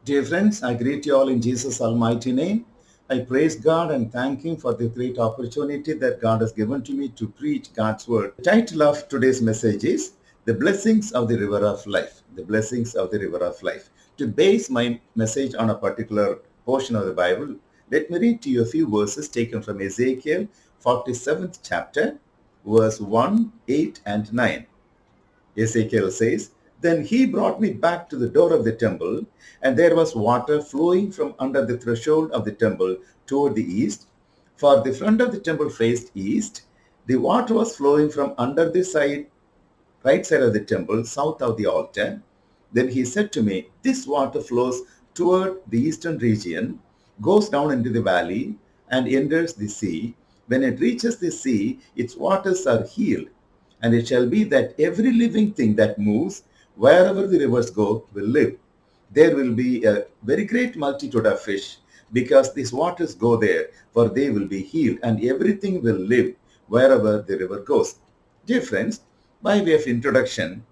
Dear friends, I greet you all in Jesus' almighty name. I praise God and thank Him for the great opportunity that God has given to me to preach God's word. The title of today's message is The Blessings of the River of Life. The Blessings of the River of Life. To base my message on a particular portion of the Bible, let me read to you a few verses taken from Ezekiel 47th chapter, verse 1, 8, and 9. Ezekiel says, Then he brought me back to the door of the temple, and there was water flowing from under the threshold of the temple toward the east. For the front of the temple faced east. The water was flowing from under the right side of the temple, south of the altar. Then he said to me, This water flows toward the eastern region, goes down into the valley, and enters the sea. When it reaches the sea, its waters are healed. And it shall be that every living thing that moves, wherever the rivers go, will live. There will be a very great multitude of fish, because these waters go there, for they will be healed, and everything will live wherever the river goes. Dear friends, by way of introduction,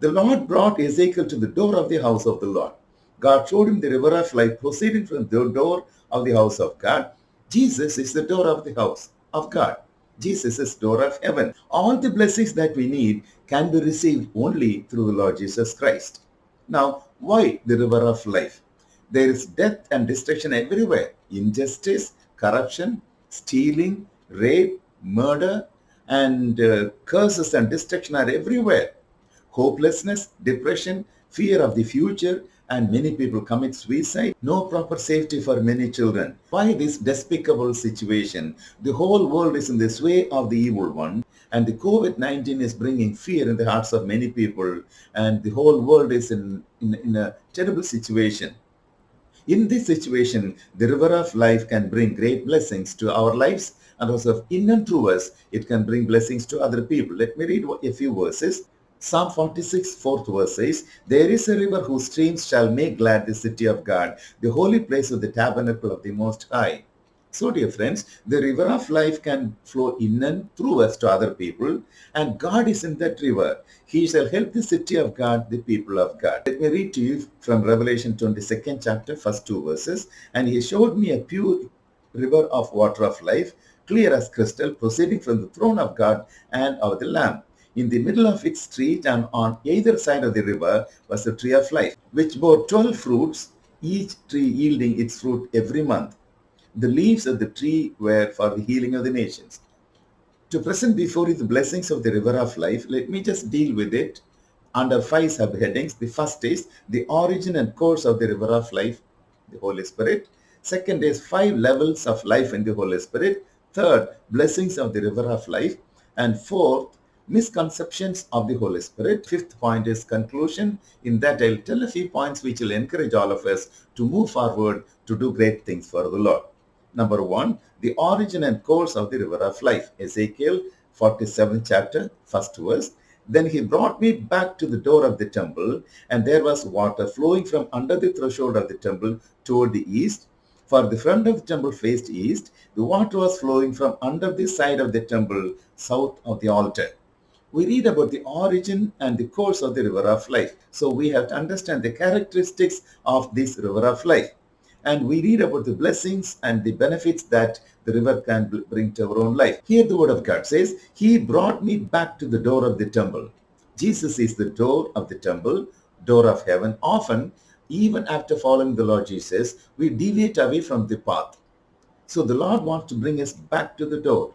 the Lord brought Ezekiel to the door of the house of the Lord. God showed him the river of life proceeding from the door of the house of God. Jesus is the door of the house of God. Jesus is door of heaven. All the blessings that we need can be received only through the Lord Jesus Christ. Now, why the river of life? There is death and destruction everywhere. Injustice, corruption, stealing, rape, murder, and curses and destruction are everywhere. Hopelessness, depression, fear of the future, and many people commit suicide. No proper safety for many children. Why this despicable situation? The whole world is in the sway of the evil one, and the COVID-19 is bringing fear in the hearts of many people, and the whole world is in a terrible situation. In this situation, the river of life can bring great blessings to our lives, and also in and through us, it can bring blessings to other people. Let me read a few verses. Psalm 46, fourth verse says, There is a river whose streams shall make glad the city of God, the holy place of the tabernacle of the Most High. So, dear friends, the river of life can flow in and through us to other people, and God is in that river. He shall help the city of God, the people of God. Let me read to you from Revelation 22nd chapter, first two verses. And he showed me a pure river of water of life, clear as crystal, proceeding from the throne of God and of the Lamb. In the middle of its street and on either side of the river was the tree of life, which bore 12 fruits, each tree yielding its fruit every month. The leaves of the tree were for the healing of the nations. To present before you the blessings of the river of life, let me just deal with it under five subheadings. The first is the origin and course of the river of life, the Holy Spirit. Second is five levels of life in the Holy Spirit. Third, blessings of the river of life. And fourth, misconceptions of the Holy Spirit. Fifth point is conclusion. In that, I'll tell a few points which will encourage all of us to move forward to do great things for the Lord. Number one, the origin and course of the river of life. Ezekiel 47th chapter, first verse. Then he brought me back to the door of the temple, and there was water flowing from under the threshold of the temple toward the east. For the front of the temple faced east. The water was flowing from under the side of the temple, south of the altar. We read about the origin and the course of the river of life. So we have to understand the characteristics of this river of life. And we read about the blessings and the benefits that the river can bring to our own life. Here the word of God says, He brought me back to the door of the temple. Jesus is the door of the temple, door of heaven. Often, even after following the Lord Jesus, we deviate away from the path. So the Lord wants to bring us back to the door.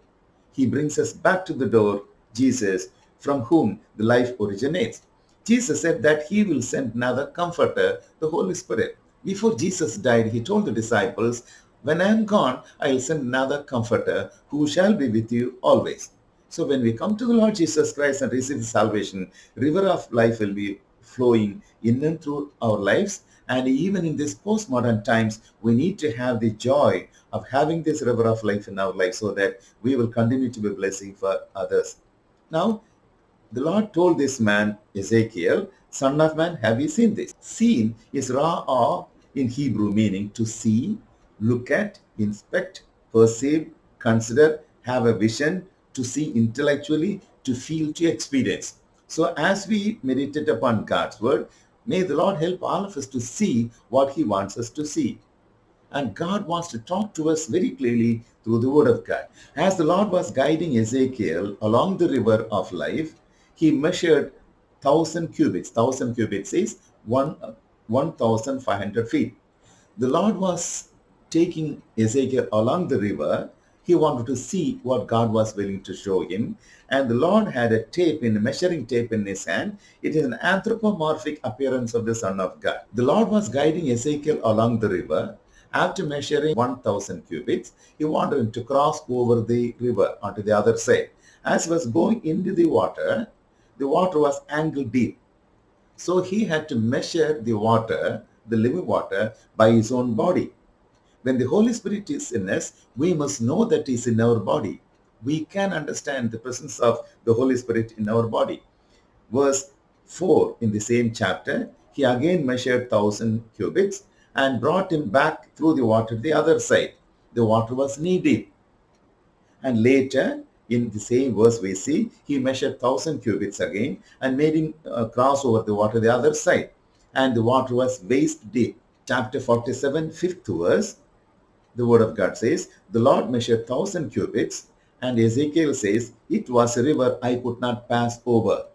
He brings us back to the door, Jesus, from whom the life originates. Jesus said that he will send another comforter, the Holy Spirit. Before Jesus died, he told the disciples, When I am gone, I will send another comforter who shall be with you always. So when we come to the Lord Jesus Christ and receive the salvation, river of life will be flowing in and through our lives. And even in these postmodern times, we need to have the joy of having this river of life in our life so that we will continue to be a blessing for others. Now, the Lord told this man, Ezekiel, Son of man, have you seen this? Seen is ra'ah in Hebrew, meaning to see, look at, inspect, perceive, consider, have a vision, to see intellectually, to feel, to experience. So as we meditate upon God's word, May the Lord help all of us to see what He wants us to see. And God wants to talk to us very clearly through the Word of God. As the Lord was guiding Ezekiel along the river of life, He measured 1,000 cubits. 1,000 cubits is 1,500 feet. The Lord was taking Ezekiel along the river. He wanted to see what God was willing to show him. And the Lord had a measuring tape in his hand. It is an anthropomorphic appearance of the Son of God. The Lord was guiding Ezekiel along the river. After measuring 1,000 cubits, he wanted him to cross over the river onto the other side. As he was going into the water was ankle deep. So he had to measure the water, the living water, by his own body. When the Holy Spirit is in us, we must know that He is in our body. We can understand the presence of the Holy Spirit in our body. Verse 4 in the same chapter, he again measured 1,000 cubits and brought him back through the water to the other side. The water was knee deep. And later, in the same verse we see, he measured 1,000 cubits again and made him cross over the water the other side. And the water was waist deep. Chapter 47, 5th verse, the Word of God says, the Lord measured 1,000 cubits, and Ezekiel says, it was a river I could not pass over.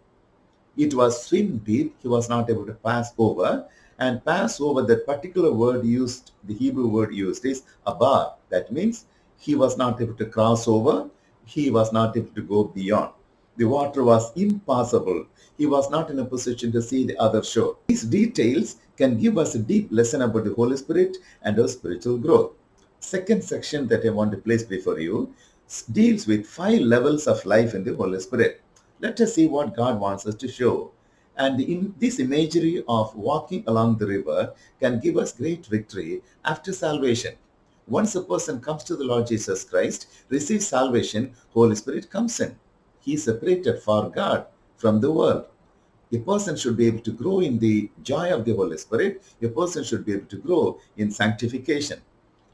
It was swim deep, he was not able to pass over. And pass over, that particular word used, the Hebrew word used is abar. That means he was not able to cross over, he was not able to go beyond. The water was impassable. He was not in a position to see the other shore. These details can give us a deep lesson about the Holy Spirit and our spiritual growth. Second section that I want to place before you deals with 5 levels of life in the Holy Spirit. Let us see what God wants us to show. And in this imagery of walking along the river can give us great victory after salvation. Once a person comes to the Lord Jesus Christ, receives salvation, Holy Spirit comes in. He is separated for God from the world. A person should be able to grow in the joy of the Holy Spirit. A person should be able to grow in sanctification.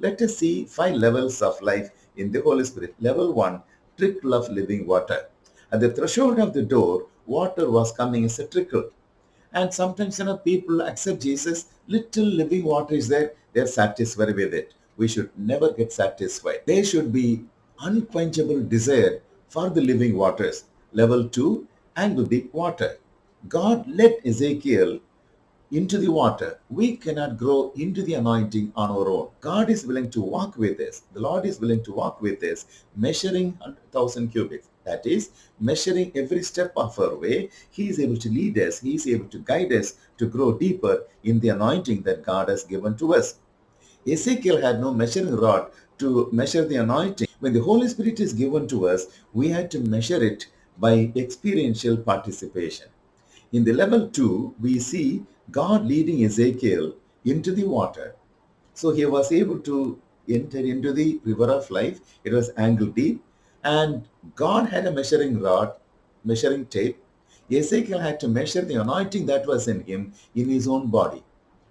Let us see 5 levels of life in the Holy Spirit. Level 1, trickle of living water. At the threshold of the door, water was coming as a trickle. And sometimes, people accept Jesus, little living water is there, they're satisfied with it. We should never get satisfied. There should be unquenchable desire for the living waters. Level 2, ankle deep water. God led Ezekiel into the water. We cannot grow into the anointing on our own. God is willing to walk with us. The Lord is willing to walk with us, measuring 1,000 cubits. That is, measuring every step of our way. He is able to lead us. He is able to guide us to grow deeper in the anointing that God has given to us. Ezekiel had no measuring rod to measure the anointing. When the Holy Spirit is given to us, we had to measure it by experiential participation. In the level 2, we see God leading Ezekiel into the water. So he was able to enter into the river of life. It was ankle deep. And God had a measuring rod, measuring tape. Ezekiel had to measure the anointing that was in him in his own body.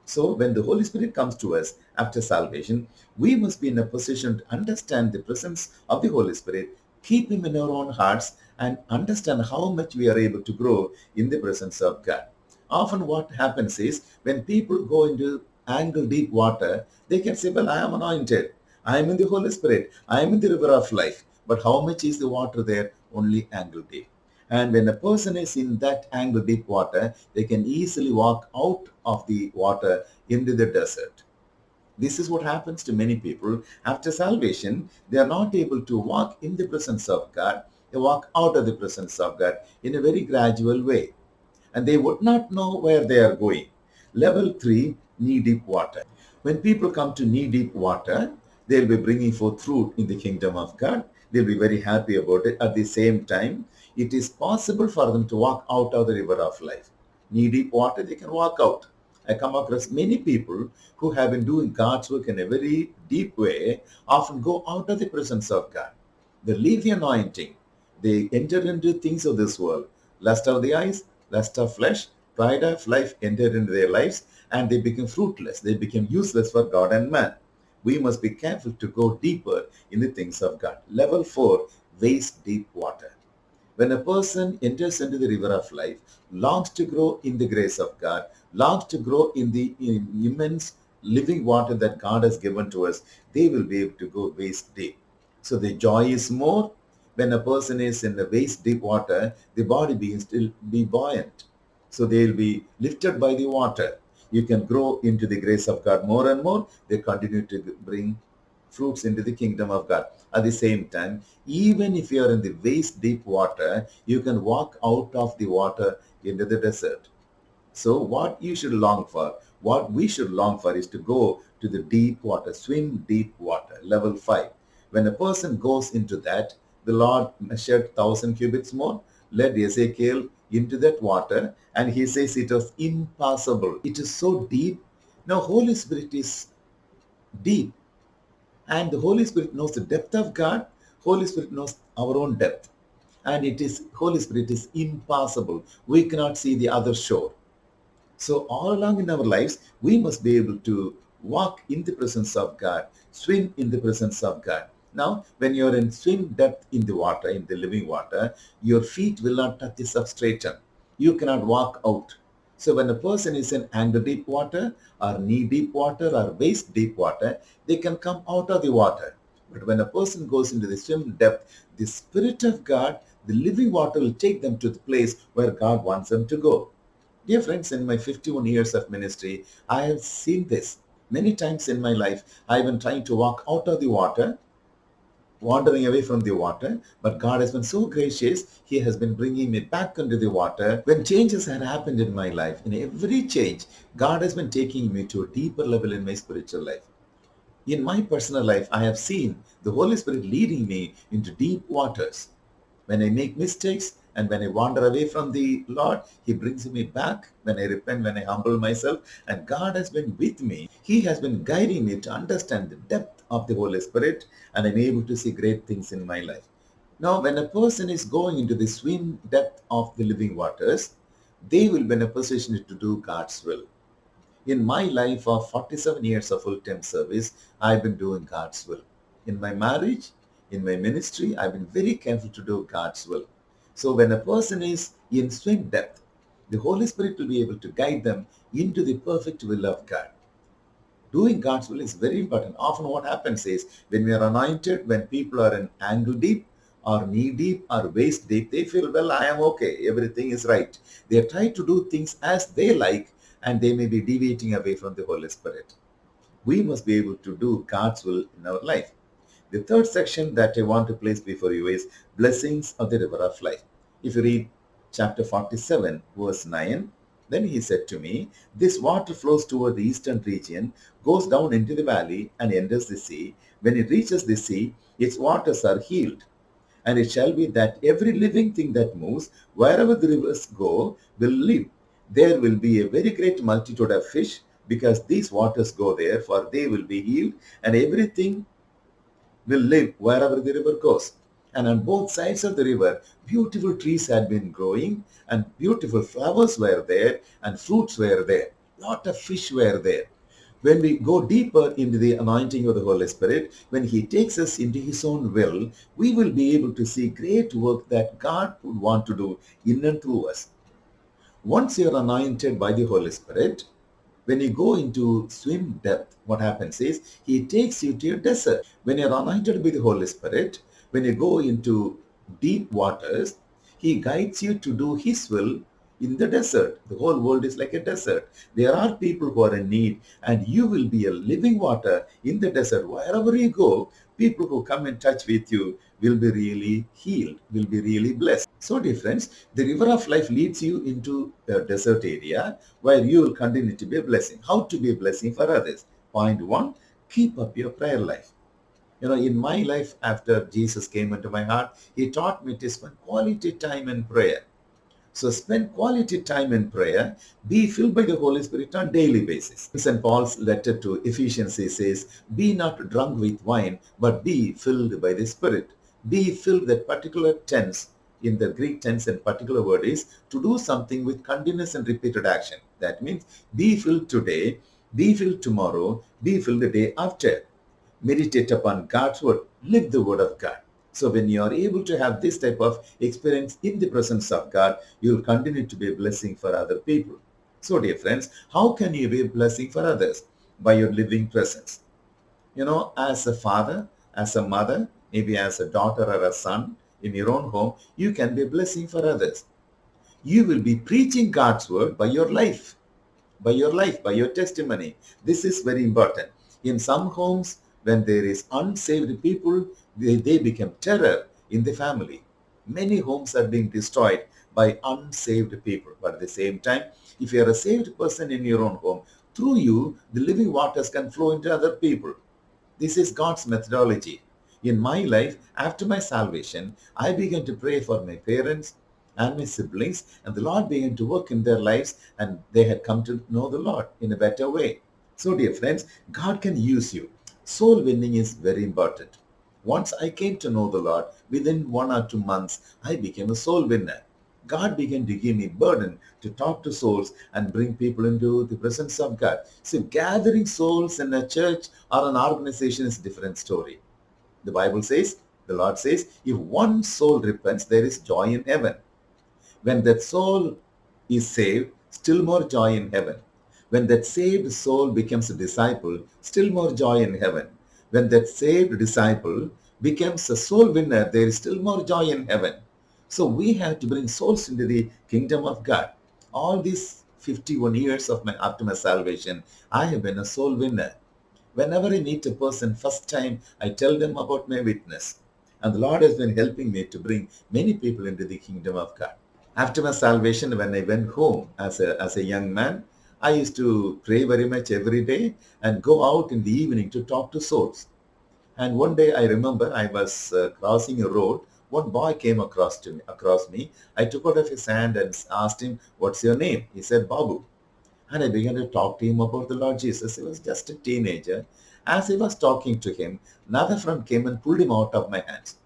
So when the Holy Spirit comes to us after salvation, we must be in a position to understand the presence of the Holy Spirit, keep Him in our own hearts, and understand how much we are able to grow in the presence of God. Often what happens is, when people go into ankle deep water, they can say, well, I am anointed. I am in the Holy Spirit. I am in the river of life. But how much is the water there? Only ankle deep. And when a person is in that ankle deep water, they can easily walk out of the water into the desert. This is what happens to many people. After salvation, they are not able to walk in the presence of God. They walk out of the presence of God in a very gradual way. And they would not know where they are going. Level 3, knee-deep water. When people come to knee-deep water, they'll be bringing forth fruit in the kingdom of God. They'll be very happy about it. At the same time, it is possible for them to walk out of the river of life. Knee-deep water, they can walk out. I come across many people who have been doing God's work in a very deep way, often go out of the presence of God. They leave the anointing. They enter into things of this world. Lust of the eyes, lust of flesh, pride of life entered into their lives, and they become fruitless. They become useless for God and man. We must be careful to go deeper in the things of God. Level 4, waist deep water. When a person enters into the river of life, longs to grow in the grace of God, longs to grow in the immense living water that God has given to us, they will be able to go waist deep. So the joy is more when a person is in the waist deep water, the body begins to be buoyant. So they will be lifted by the water. You can grow into the grace of God more and more. They continue to bring fruits into the kingdom of God. At the same time, even if you are in the waist deep water, you can walk out of the water into the desert. So what you should long for, what we should long for is to go to the deep water, swim deep water, level 5. When a person goes into that, the Lord measured 1,000 cubits more, led Ezekiel into that water, and he says it was impassable. It is so deep. Now, Holy Spirit is deep, and the Holy Spirit knows the depth of God. Holy Spirit knows our own depth. And it is Holy Spirit is impassable. We cannot see the other shore. So all along in our lives, we must be able to walk in the presence of God, swim in the presence of God. Now, when you're in swim depth in the water, in the living water, your feet will not touch the substratum. You cannot walk out. So when a person is in ankle deep water or knee deep water or waist deep water, they can come out of the water. But when a person goes into the swim depth, the Spirit of God, the living water will take them to the place where God wants them to go. Dear friends, in my 51 years of ministry, I have seen this. Many times in my life, I have been trying to walk out of the water, wandering away from the water, but God has been so gracious. He has been bringing me back into the water. When changes had happened in my life, in every change, God has been taking me to a deeper level in my spiritual life. In my personal life, I have seen the Holy Spirit leading me into deep waters. When I make mistakes and when I wander away from the Lord, He brings me back. When I repent, when I humble myself, and God has been with me. He has been guiding me to understand the depth of the Holy Spirit, and I'm able to see great things in my life. Now, when a person is going into the swim depth of the living waters, they will be in a position to do God's will. In my life of 47 years of full-time service, I've been doing God's will. In my marriage, in my ministry, I've been very careful to do God's will. So when a person is in swim depth, the Holy Spirit will be able to guide them into the perfect will of God. Doing God's will is very important. Often what happens is when we are anointed, when people are in ankle deep or knee deep or waist deep, they feel, well, I am okay. Everything is right. They try to do things as they like, and they may be deviating away from the Holy Spirit. We must be able to do God's will in our life. The third section that I want to place before you is blessings of the river of life. If you read chapter 47, verse 9, then he said to me, this water flows toward the eastern region, goes down into the valley and enters the sea. When it reaches the sea, its waters are healed. And it shall be that every living thing that moves, wherever the rivers go, will live. There will be a very great multitude of fish, because these waters go there, for they will be healed, and everything will live wherever the river goes. And on both sides of the river, beautiful trees had been growing, and beautiful flowers were there, and fruits were there. Lot of fish were there. When we go deeper into the anointing of the Holy Spirit, when He takes us into His own will, we will be able to see great work that God would want to do in and through us. Once you are anointed by the Holy Spirit, when you go into swim depth, what happens is He takes you to a desert. When you are anointed by the Holy Spirit, when you go into deep waters, He guides you to do His will in the desert. The whole world is like a desert. There are people who are in need, and you will be a living water in the desert. Wherever you go, people who come in touch with you will be really healed, will be really blessed. So dear friends, the river of life leads you into a desert area where you will continue to be a blessing. How to be a blessing for others? Point one, keep up your prayer life. In my life, after Jesus came into my heart, He taught me to spend quality time in prayer. So spend quality time in prayer. Be filled by the Holy Spirit on a daily basis. St. Paul's letter to Ephesians says, be not drunk with wine, but be filled by the Spirit. Be filled, that particular tense, in the Greek tense and particular word is to do something with continuous and repeated action. That means be filled today, be filled tomorrow, be filled the day after. Meditate upon God's word. Live the word of God. So when you are able to have this type of experience in the presence of God, you will continue to be a blessing for other people. So dear friends, how can you be a blessing for others? By your living presence. As a father, as a mother, maybe as a daughter or a son in your own home, you can be a blessing for others. You will be preaching God's word by your testimony. This is very important. In some homes, when there is unsaved people, they become terror in the family. Many homes are being destroyed by unsaved people. But at the same time, if you are a saved person in your own home, through you, the living waters can flow into other people. This is God's methodology. In my life, after my salvation, I began to pray for my parents and my siblings, and the Lord began to work in their lives, and they had come to know the Lord in a better way. So, dear friends, God can use you. Soul winning is very important. Once I came to know the Lord, within 1 or 2 months, I became a soul winner. God began to give me burden to talk to souls and bring people into the presence of God. So gathering souls in a church or an organization is a different story. The Bible says, the Lord says, if one soul repents, there is joy in heaven. When that soul is saved, still more joy in heaven. When that saved soul becomes a disciple, still more joy in heaven. When that saved disciple becomes a soul winner, there is still more joy in heaven. So we have to bring souls into the kingdom of God. All these 51 years of after my salvation, I have been a soul winner. Whenever I meet a person first time, I tell them about my witness. And the Lord has been helping me to bring many people into the kingdom of God. After my salvation, when I went home as a young man, I used to pray very much every day and go out in the evening to talk to souls. And one day I remember I was crossing a road. One boy came across me. I took out of his hand and asked him, "What's your name?" He said, "Babu." And I began to talk to him about the Lord Jesus. He was just a teenager. As I was talking to him, another friend came and pulled him out of my hands.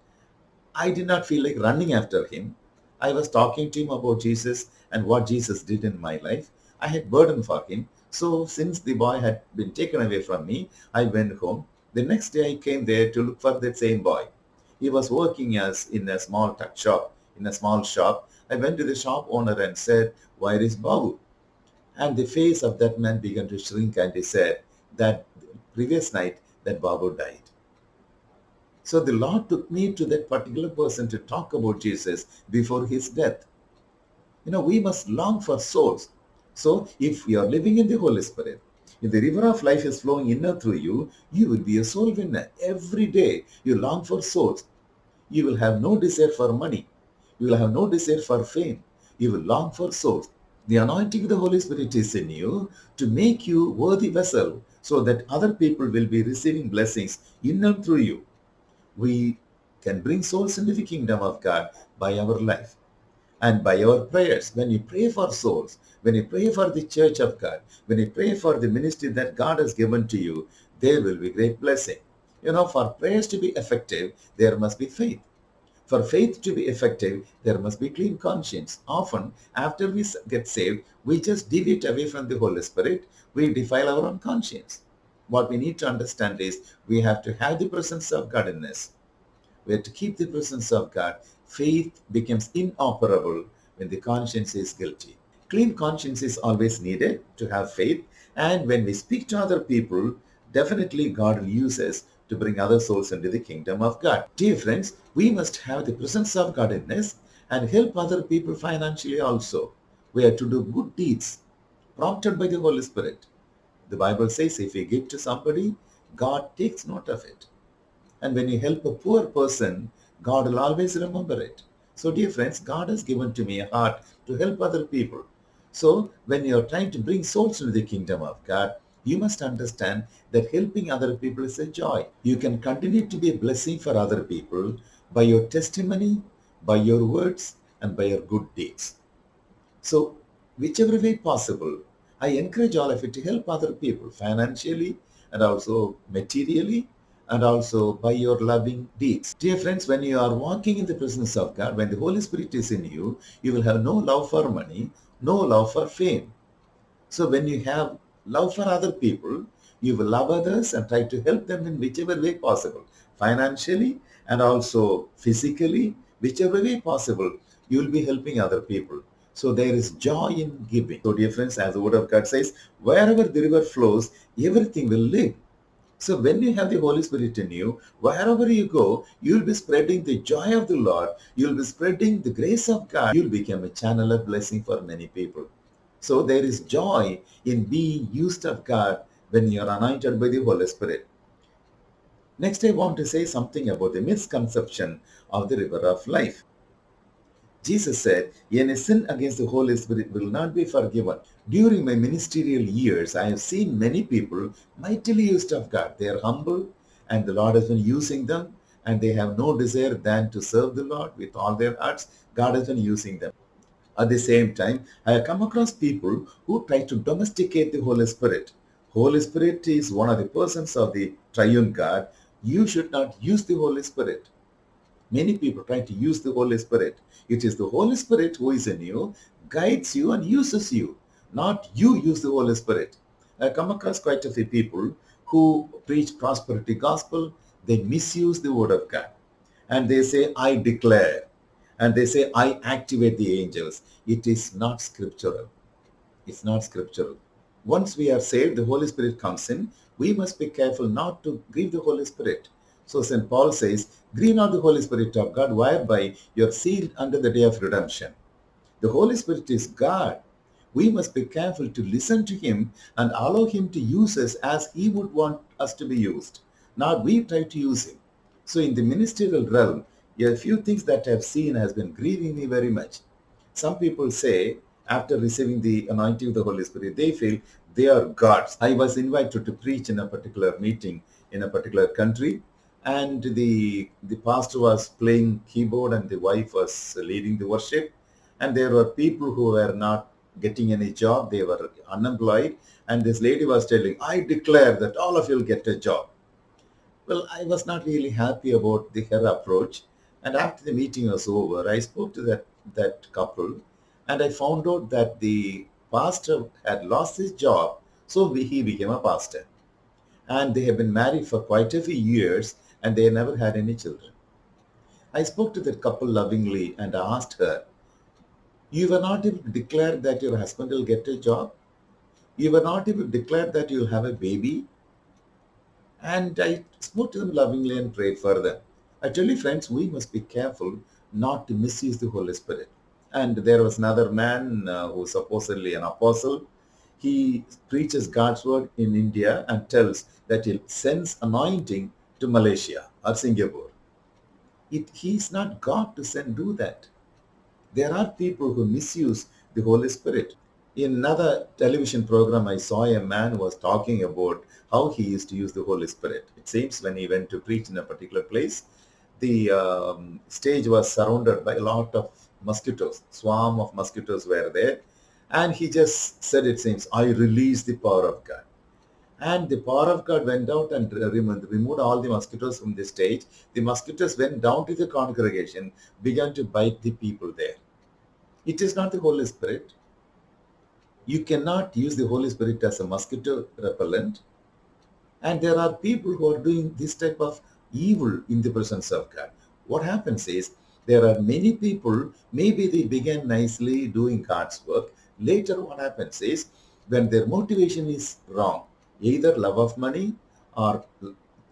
I did not feel like running after him. I was talking to him about Jesus and what Jesus did in my life. I had burden for him. So since the boy had been taken away from me, I went home. The next day I came there to look for that same boy. He was working as in a small tuck shop, in a small shop. I went to the shop owner and said, "Where is Babu?" And the face of that man began to shrink, and he said that previous night that Babu died. So the Lord took me to that particular person to talk about Jesus before his death. We must long for souls. So if you are living in the Holy Spirit, if the river of life is flowing inner through you, you will be a soul winner. Every day you long for souls. You will have no desire for money. You will have no desire for fame. You will long for souls. The anointing of the Holy Spirit is in you to make you worthy vessel so that other people will be receiving blessings in and through you. We can bring souls into the kingdom of God by our life and by our prayers. When you pray for souls, when you pray for the church of God, when you pray for the ministry that God has given to you, there will be great blessing. For prayers to be effective, there must be faith. For faith to be effective, there must be clean conscience. Often, after we get saved, we just deviate away from the Holy Spirit. We defile our own conscience. What we need to understand is we have to have the presence of God in us. We have to keep the presence of God. Faith becomes inoperable when the conscience is guilty. Clean conscience is always needed to have faith. And when we speak to other people, definitely God will use us to bring other souls into the kingdom of God. Dear friends, we must have the presence of God in us and help other people financially also. We have to do good deeds prompted by the Holy Spirit. The Bible says if we give to somebody, God takes note of it. And when you help a poor person, God will always remember it. So dear friends, God has given to me a heart to help other people. So when you are trying to bring souls into the kingdom of God, you must understand that helping other people is a joy. You can continue to be a blessing for other people by your testimony, by your words, and by your good deeds. So whichever way possible, I encourage all of you to help other people financially and also materially and also by your loving deeds. Dear friends, when you are walking in the presence of God, when the Holy Spirit is in you, you will have no love for money, no love for fame. So when you have love for other people, You will love others and try to help them in whichever way possible, financially and also physically, whichever way possible, you will be helping other people. So there is joy in giving. So dear friends, as the word of God says, wherever the river flows, everything will live. So when you have the Holy Spirit in you, wherever you go, you will be spreading the joy of the Lord. You will be spreading the grace of God. You will become a channel of blessing for many people. So there is joy in being used of God when you are anointed by the Holy Spirit. Next, I want to say something about the misconception of the river of life. Jesus said, any sin against the Holy Spirit will not be forgiven. During my ministerial years, I have seen many people mightily used of God. They are humble and the Lord has been using them and they have no desire than to serve the Lord with all their hearts. God has been using them. At the same time, I have come across people who try to domesticate the Holy Spirit. Holy Spirit is one of the persons of the triune God. You should not use the Holy Spirit. Many people try to use the Holy Spirit. It is the Holy Spirit who is in you, guides you and uses you, not you use the Holy Spirit. I come across quite a few people who preach prosperity gospel. They misuse the word of God. And they say, I declare. And they say, I activate the angels. It is not scriptural. It's not scriptural. Once we are saved, the Holy Spirit comes in. We must be careful not to grieve the Holy Spirit. So St. Paul says, grieve not the Holy Spirit of God, whereby you are sealed under the day of redemption. The Holy Spirit is God. We must be careful to listen to Him and allow Him to use us as He would want us to be used. Not we try to use Him. So in the ministerial realm, a few things that I have seen has been grieving me very much. Some people say, after receiving the anointing of the Holy Spirit, they feel they are gods. I was invited to preach in a particular meeting in a particular country, and the pastor was playing keyboard and the wife was leading the worship, and there were people who were not getting any job. They were unemployed, and this lady was telling, I declare that all of you will get a job. Well, I was not really happy about her approach. And after the meeting was over, I spoke to that couple and I found out that the pastor had lost his job, so he became a pastor. And they have been married for quite a few years and they never had any children. I spoke to that couple lovingly and I asked her, you were not able to declare that your husband will get a job? You were not able to declare that you'll have a baby? And I spoke to them lovingly and prayed for them. I tell you, friends, we must be careful not to misuse the Holy Spirit. And there was another man who supposedly an apostle. He preaches God's word in India and tells that he sends anointing to Malaysia or Singapore. He is not God to do that. There are people who misuse the Holy Spirit. In another television program, I saw a man who was talking about how he used to use the Holy Spirit. It seems when he went to preach in a particular place, the stage was surrounded by a lot of mosquitoes. Swarm of mosquitoes were there. And he just said, it seems, I release the power of God. And the power of God went out and removed all the mosquitoes from the stage. The mosquitoes went down to the congregation, began to bite the people there. It is not the Holy Spirit. You cannot use the Holy Spirit as a mosquito repellent. And there are people who are doing this type of evil in the presence of God. What happens is, there are many people, maybe they began nicely doing God's work. Later what happens is, when their motivation is wrong, either love of money or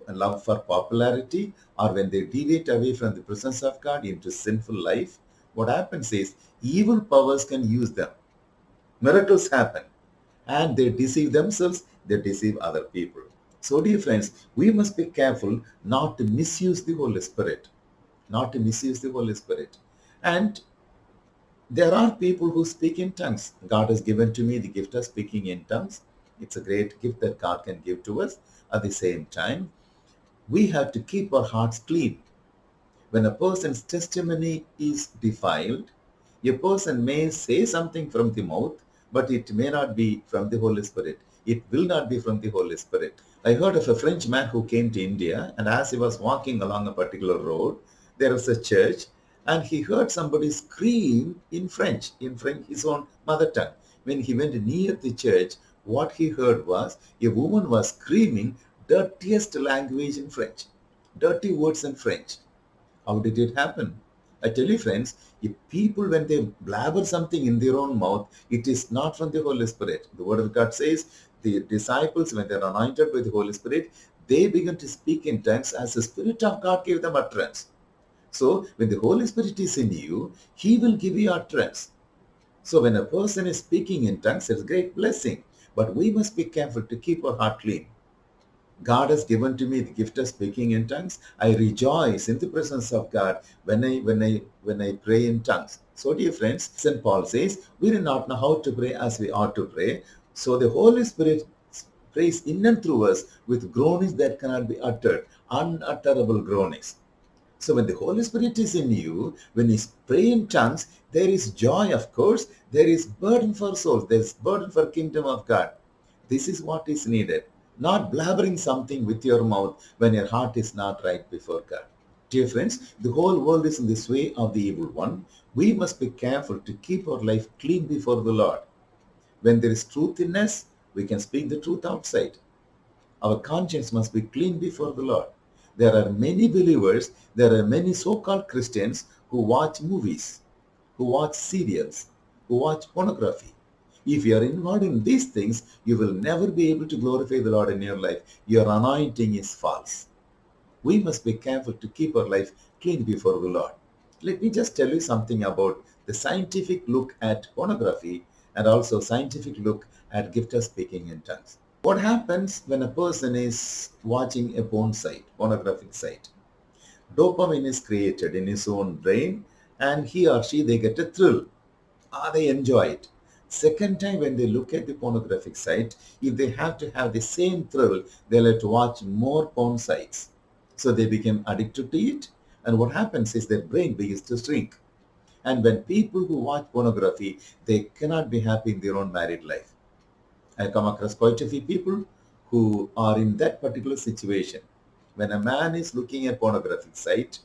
love for popularity, or when they deviate away from the presence of God into sinful life, what happens is, evil powers can use them. Miracles happen and they deceive themselves, they deceive other people. So dear friends, we must be careful not to misuse the Holy Spirit, not to misuse the Holy Spirit. And there are people who speak in tongues. God has given to me the gift of speaking in tongues. It's a great gift that God can give to us. At the same time, we have to keep our hearts clean. When a person's testimony is defiled, a person may say something from the mouth, but it may not be from the Holy Spirit. It will not be from the Holy Spirit. I heard of a French man who came to India, and as he was walking along a particular road, there was a church, and he heard somebody scream in French, his own mother tongue. When he went near the church, What he heard was a woman was screaming dirtiest language in French, dirty words in French. How did it happen? I tell you, friends, if people, when they blabber something in their own mouth, it is not from the Holy Spirit. The Word of God says the disciples, when they are anointed by the Holy Spirit, they begin to speak in tongues as the Spirit of God gave them utterance. So, when the Holy Spirit is in you, He will give you utterance. So, when a person is speaking in tongues, it's a great blessing. But we must be careful to keep our heart clean. God has given to me the gift of speaking in tongues. I rejoice in the presence of God when I pray in tongues. So, dear friends, St. Paul says, we do not know how to pray as we ought to pray. So the Holy Spirit prays in and through us with groanings that cannot be uttered, unutterable groanings. So when the Holy Spirit is in you, when you pray in tongues, there is joy, of course. There is burden for souls. There is burden for kingdom of God. This is what is needed. Not blabbering something with your mouth when your heart is not right before God. Dear friends, the whole world is in the sway of the evil one. We must be careful to keep our life clean before the Lord. When there is truth in us, we can speak the truth outside. Our conscience must be clean before the Lord. There are many believers, there are many so-called Christians who watch movies, who watch serials, who watch pornography. If you are involved in these things, you will never be able to glorify the Lord in your life. Your anointing is false. We must be careful to keep our life clean before the Lord. Let me just tell you something about the scientific look at pornography and also scientific look at gift of speaking in tongues. What happens when a person is watching a porn site, pornographic site? Dopamine is created in his own brain and he or she, they get a thrill. They enjoy it. Second time when they look at the pornographic site, if they have to have the same thrill, they'll have to watch more porn sites. So they become addicted to it. And what happens is their brain begins to shrink. And when people who watch pornography, they cannot be happy in their own married life. I come across quite a few people who are in that particular situation. When a man is looking at pornographic site,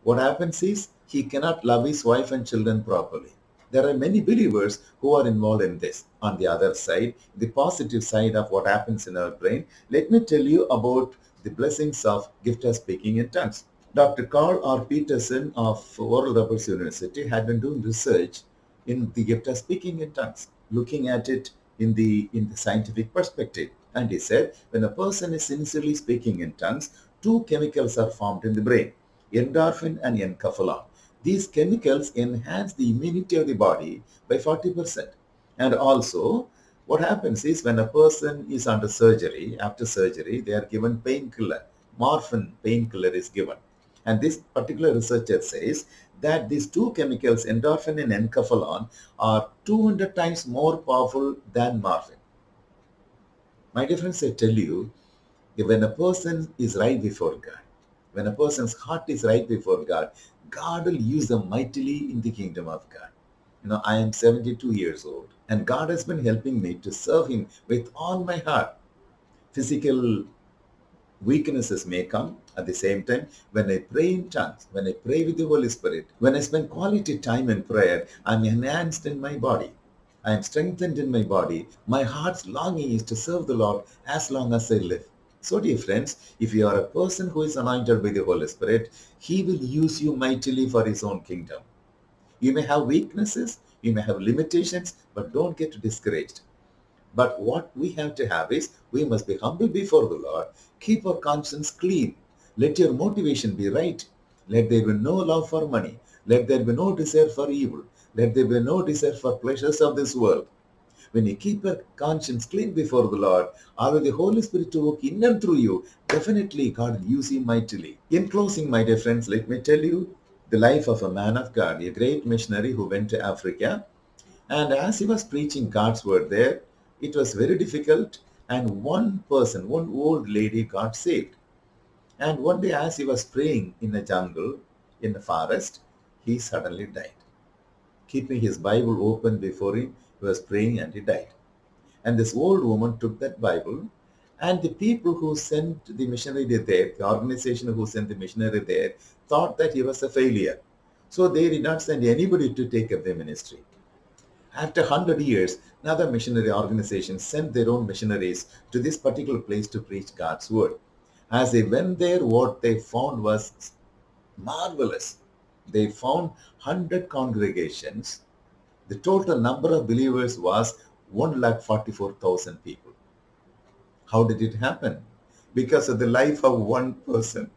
what happens is he cannot love his wife and children properly. There are many believers who are involved in this. On the other side, the positive side of what happens in our brain, let me tell you about the blessings of gift of speaking in tongues. Dr. Carl R. Peterson of Oral Roberts University had been doing research in the gift of speaking in tongues, looking at it in the scientific perspective. And he said, when a person is sincerely speaking in tongues, two chemicals are formed in the brain, endorphin and enkephalon. These chemicals enhance the immunity of the body by 40%. And also, what happens is when a person is under surgery, after surgery, they are given painkiller, morphine painkiller is given. And this particular researcher says that these two chemicals, endorphin and enkephalon, are 200 times more powerful than morphine. My dear friends, I tell you, when a person is right before God, when a person's heart is right before God, God will use them mightily in the kingdom of God. I am 72 years old and God has been helping me to serve Him with all my heart. Physical weaknesses may come at the same time. When I pray in tongues, when I pray with the Holy Spirit, when I spend quality time in prayer, I'm enhanced in my body. I am strengthened in my body. My heart's longing is to serve the Lord as long as I live. So, dear friends, if you are a person who is anointed by the Holy Spirit, He will use you mightily for His own kingdom. You may have weaknesses, you may have limitations, but don't get discouraged. But what we have to have is, we must be humble before the Lord, keep our conscience clean, let your motivation be right, let there be no love for money, let there be no desire for evil, let there be no desire for pleasures of this world. When you keep your conscience clean before the Lord, allow the Holy Spirit to work in and through you, definitely God will use you mightily. In closing, my dear friends, let me tell you the life of a man of God, a great missionary who went to Africa. And as he was preaching God's word there, it was very difficult. And one person, one old lady got saved. And one day as he was praying in the jungle, in the forest, he suddenly died. Keeping his Bible open before him, he was praying and he died. And this old woman took that Bible, and the people who sent the missionary there, the organization who sent the missionary there, thought that he was a failure. So they did not send anybody to take up the ministry. After 100 years, another missionary organization sent their own missionaries to this particular place to preach God's word. As they went there, what they found was marvelous. They found 100 congregations. The total number of believers was 1,44,000 people. How did it happen? Because of the life of one person.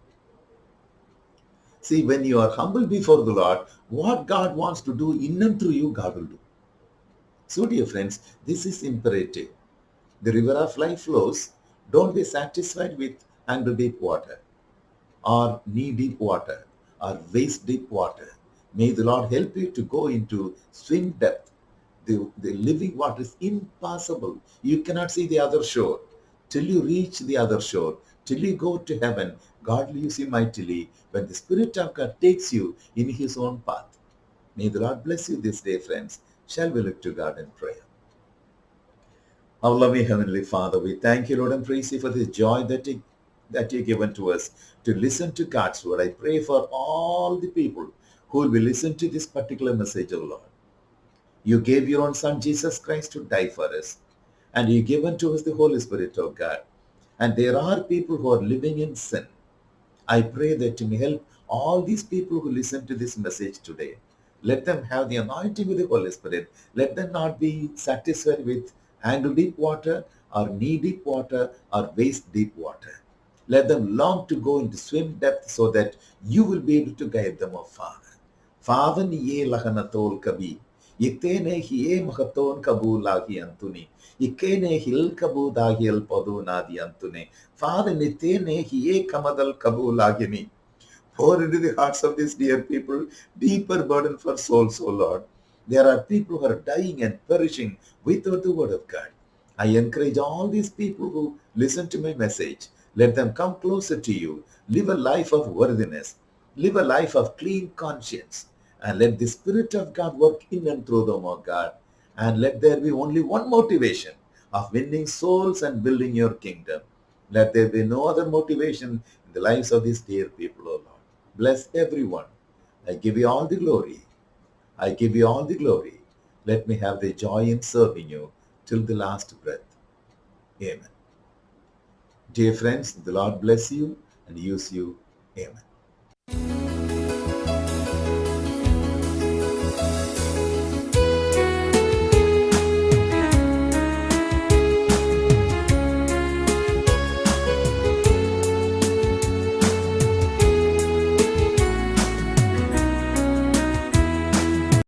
See, when you are humble before the Lord, what God wants to do in and through you, God will do. So, dear friends, this is imperative. The river of life flows. Don't be satisfied with ankle deep water or knee deep water or waist deep water. May the Lord help you to go into swim depth. The living water is impossible. You cannot see the other shore. Till you reach the other shore, till you go to heaven, God will use you mightily when the Spirit of God takes you in His own path. May the Lord bless you this day, friends. Shall we look to God in prayer? Our loving Heavenly Father, we thank you, Lord, and praise you for the joy that you've given to us to listen to God's word. I pray for all the people who will be listening to this particular message, O Lord. You gave your own Son, Jesus Christ, to die for us. And you given to us the Holy Spirit, of God. And there are people who are living in sin. I pray that you may help all these people who listen to this message today. Let them have the anointing with the Holy Spirit. Let them not be satisfied with ankle deep water or knee deep water or waist deep water. Let them long to go into swim depth so that you will be able to guide them, O Father. Father, ye lahanatol kabi. Itene hie mahaton kabu lagi antuni. Ikene hil kabu dahiel podu nadi antune. Father, nitene hie kamadal kabu lagini. Pour into the hearts of these dear people deeper burden for souls, O Lord. There are people who are dying and perishing without the word of God. I encourage all these people who listen to my message. Let them come closer to you. Live a life of worthiness. Live a life of clean conscience. And let the Spirit of God work in and through them, O God. And let there be only one motivation of winning souls and building your kingdom. Let there be no other motivation in the lives of these dear people, O Lord. Bless everyone. I give you all the glory. I give you all the glory. Let me have the joy in serving you till the last breath. Amen. Dear friends, the Lord bless you and use you. Amen.